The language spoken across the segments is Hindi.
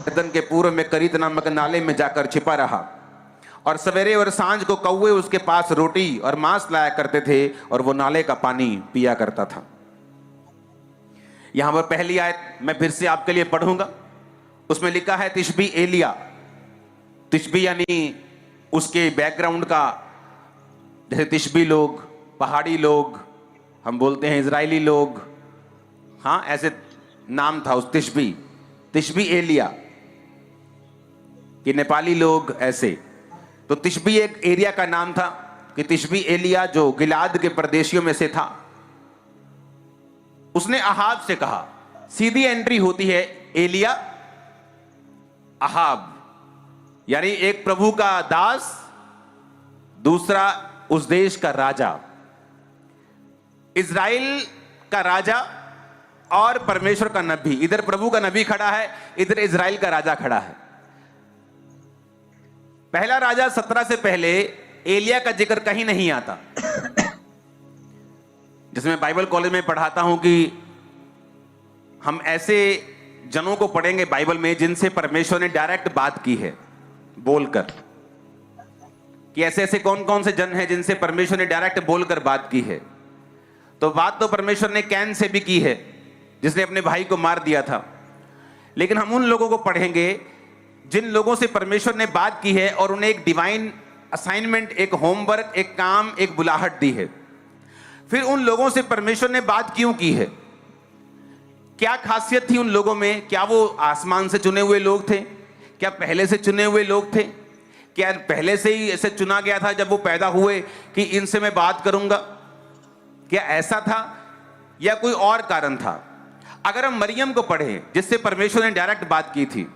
गर्दन के पूर्व में करीत नामक नाले में जाकर छिपा रहा और सवेरे और सांझ को कौवे उसके पास रोटी और मांस लाया करते थे और वो नाले का पानी पिया करता था। यहां पर पहली आयत मैं फिर से आपके लिए पढ़ूंगा। उसमें लिखा है तिशबी एलिया। तिशबी यानी उसके बैकग्राउंड का, जैसे तिशबी लोग, पहाड़ी लोग, हम बोलते हैं इजरायली लोग, हाँ ऐसे नाम था उस तिशबी एलिया कि नेपाली लोग ऐसे। तो तिशबी एक एरिया का नाम था कि तिशबी एलिया जो गिलाद के प्रदेशियों में से था, उसने अहाब से कहा, सीधी एंट्री होती है एलिया अहाब, यानी एक प्रभु का दास, दूसरा उस देश का राजा, इजराइल का राजा और परमेश्वर का नबी। इधर प्रभु का नबी खड़ा है, इधर इजराइल का राजा खड़ा है। पहला राजा 17 से पहले एलिया का जिक्र कहीं नहीं आता। जिसमें बाइबल कॉलेज में पढ़ाता हूं कि हम ऐसे जनों को पढ़ेंगे बाइबल में जिनसे परमेश्वर ने डायरेक्ट बात की है बोलकर, कि ऐसे ऐसे कौन कौन से जन हैं जिनसे परमेश्वर ने डायरेक्ट बोलकर बात की है। तो बात तो परमेश्वर ने कैन से भी की है, जिसने अपने भाई को मार दिया था। लेकिन हम उन लोगों को पढ़ेंगे जिन लोगों से परमेश्वर ने बात की है और उन्हें एक डिवाइन असाइनमेंट, एक होमवर्क, एक काम, एक बुलाहट दी है। फिर उन लोगों से परमेश्वर ने बात क्यों की है, क्या खासियत थी उन लोगों में, क्या वो आसमान से चुने हुए लोग थे, क्या पहले से चुने हुए लोग थे, क्या पहले से ही ऐसे चुना गया था जब वो पैदा हुए कि इनसे मैं बात करूंगा, क्या ऐसा था या कोई और कारण था। अगर हम मरियम को पढ़ें जिससे परमेश्वर ने डायरेक्ट बात की थी,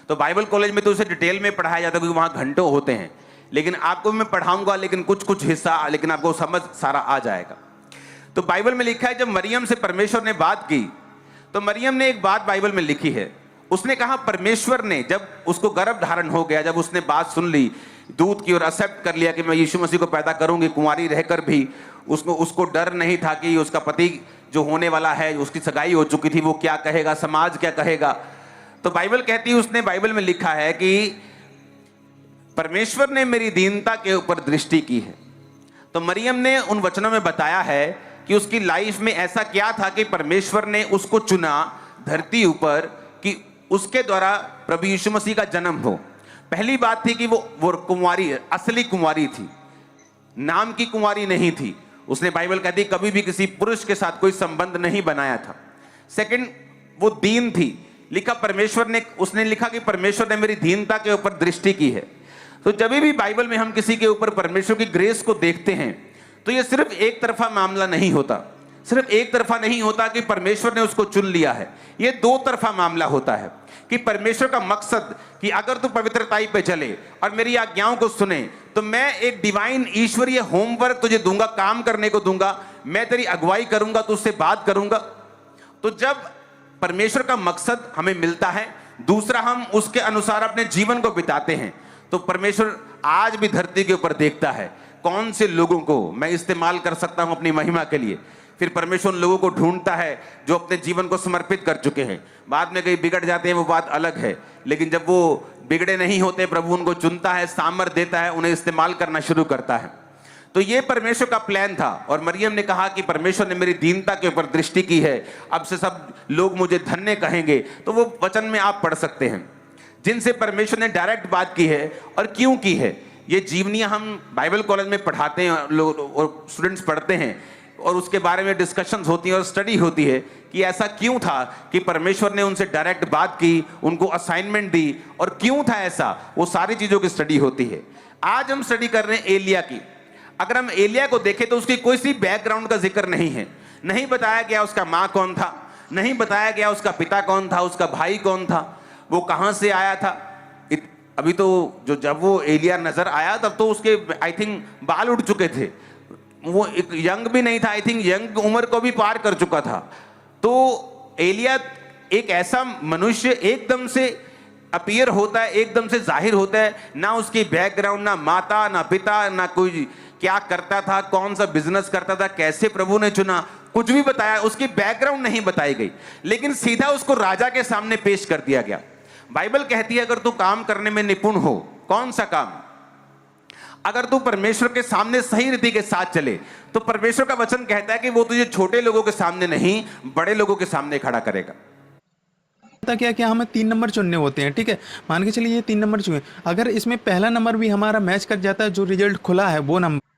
तो बाइबल कॉलेज में तो उसे डिटेल में पढ़ाया जाता है क्योंकि वहां घंटों होते हैं, लेकिन आपको मैं पढ़ाऊंगा, लेकिन कुछ कुछ हिस्सा, लेकिन आपको समझ सारा आ जाएगा। तो बाइबल में लिखा है जब मरियम से परमेश्वर ने बात की, तो मरियम ने एक बात बाइबल में लिखी है। उसने कहा परमेश्वर ने जब उसको गर्भ धारण हो गया, जब उसने बात सुन ली, दूध की और एक्सेप्ट कर लिया कि मैं यीशु मसीह को पैदा करूंगी, कुंवारी रहकर भी उसको डर नहीं था कि उसका पति जो होने वाला है, उसकी सगाई हो चुकी थी, वो क्या कहेगा, समाज क्या कहेगा। तो बाइबल कहती है, उसने बाइबल में लिखा है कि परमेश्वर ने मेरी दीनता के ऊपर दृष्टि की है। तो मरियम ने उन वचनों में बताया है कि उसकी लाइफ में ऐसा क्या था कि परमेश्वर ने उसको चुना धरती ऊपर कि उसके द्वारा प्रभु यीशु मसीह का जन्म हो। पहली बात थी कि वो कुंवारी, असली कुंवारी थी, नाम की कुंवारी नहीं थी। उसने बाइबल कहती कभी भी किसी पुरुष के साथ कोई संबंध नहीं बनाया था। सेकंड, वो दीन थी। लिखा परमेश्वर ने, उसने लिखा कि परमेश्वर ने मेरी दीनता के ऊपर दृष्टि की है। तो जब भी बाइबल में हम किसी के ऊपर परमेश्वर की ग्रेस को देखते हैं, तो ये सिर्फ एक तरफा मामला नहीं होता, सिर्फ एक तरफा नहीं होता कि परमेश्वर ने उसको चुन लिया है। ये दो तरफा मामला होता है कि परमेश्वर का मकसद कि अगर तू पवित्रताई पे चले और मेरी आज्ञाओं को सुने, तो मैं एक डिवाइन ईश्वरीय होमवर्क तुझे दूंगा, काम करने को दूंगा, मैं तेरी अगुवाई करूंगा, तुझसे बात करूंगा। तो जब परमेश्वर का मकसद हमें मिलता है, दूसरा हम उसके अनुसार अपने जीवन को बिताते हैं, तो परमेश्वर आज भी धरती के ऊपर देखता है कौन से लोगों को मैं इस्तेमाल कर सकता हूं अपनी महिमा के लिए। फिर परमेश्वर उन लोगों को ढूंढता है जो अपने जीवन को समर्पित कर चुके हैं। बाद में कहीं बिगड़ जाते हैं, वो बात अलग है, लेकिन जब वो बिगड़े नहीं होते, प्रभु उनको चुनता है, सामर्थ देता है, उन्हें इस्तेमाल करना शुरू करता है। तो ये परमेश्वर का प्लान था। और मरियम ने कहा कि परमेश्वर ने मेरी दीनता के ऊपर दृष्टि की है, अब से सब लोग मुझे धन्य कहेंगे। तो वो वचन में आप पढ़ सकते हैं जिनसे परमेश्वर ने डायरेक्ट बात की है और क्यों की है। ये जीवनियां हम बाइबल कॉलेज में पढ़ाते हैं, लोग और स्टूडेंट्स पढ़ते हैं, और उसके बारे में डिस्कशंस होती हैं और स्टडी होती है कि ऐसा क्यों था कि परमेश्वर ने उनसे डायरेक्ट बात की, उनको असाइनमेंट दी, और क्यों था ऐसा, वो सारी चीजों की स्टडी होती है। आज हम स्टडी कर रहे हैं एलिया की। अगर हम एलिया को देखें तो उसकी कोई सी बैकग्राउंड का जिक्र नहीं है, नहीं बताया गया उसका माँ कौन था, नहीं बताया गया उसका पिता कौन था, उसका भाई कौन था, वो कहां से आया था। अभी तो जब वो एलिया नजर आया तब तो उसके आई थिंक बाल उड़ चुके थे, वो एक यंग भी नहीं था, आई थिंक यंग उम्र को भी पार कर चुका था। तो एलिया एक ऐसा मनुष्य एकदम से अपीयर होता है, एकदम से जाहिर होता है, ना उसकी बैकग्राउंड, ना माता, ना पिता, ना कोई क्या करता था, कौन सा बिजनेस करता था, कैसे प्रभु ने चुना, कुछ भी बताया, उसकी बैकग्राउंड नहीं बताई गई, लेकिन सीधा उसको राजा के सामने पेश कर दिया गया। बाइबल कहती है अगर तू काम करने में निपुण हो, कौन सा काम? अगर तू परमेश्वर के सामने सही रीति के साथ चले तो परमेश्वर का वचन कहता है कि वो तुझे छोटे लोगों के सामने नहीं, बड़े लोगों के सामने खड़ा करेगा। क्या क्या हमें 3 नंबर चुनने होते हैं, ठीक है। मान के चलिए ये 3 नंबर चुने, अगर इसमें पहला नंबर भी हमारा मैच कर जाता है, जो रिजल्ट खुला है वो नंबर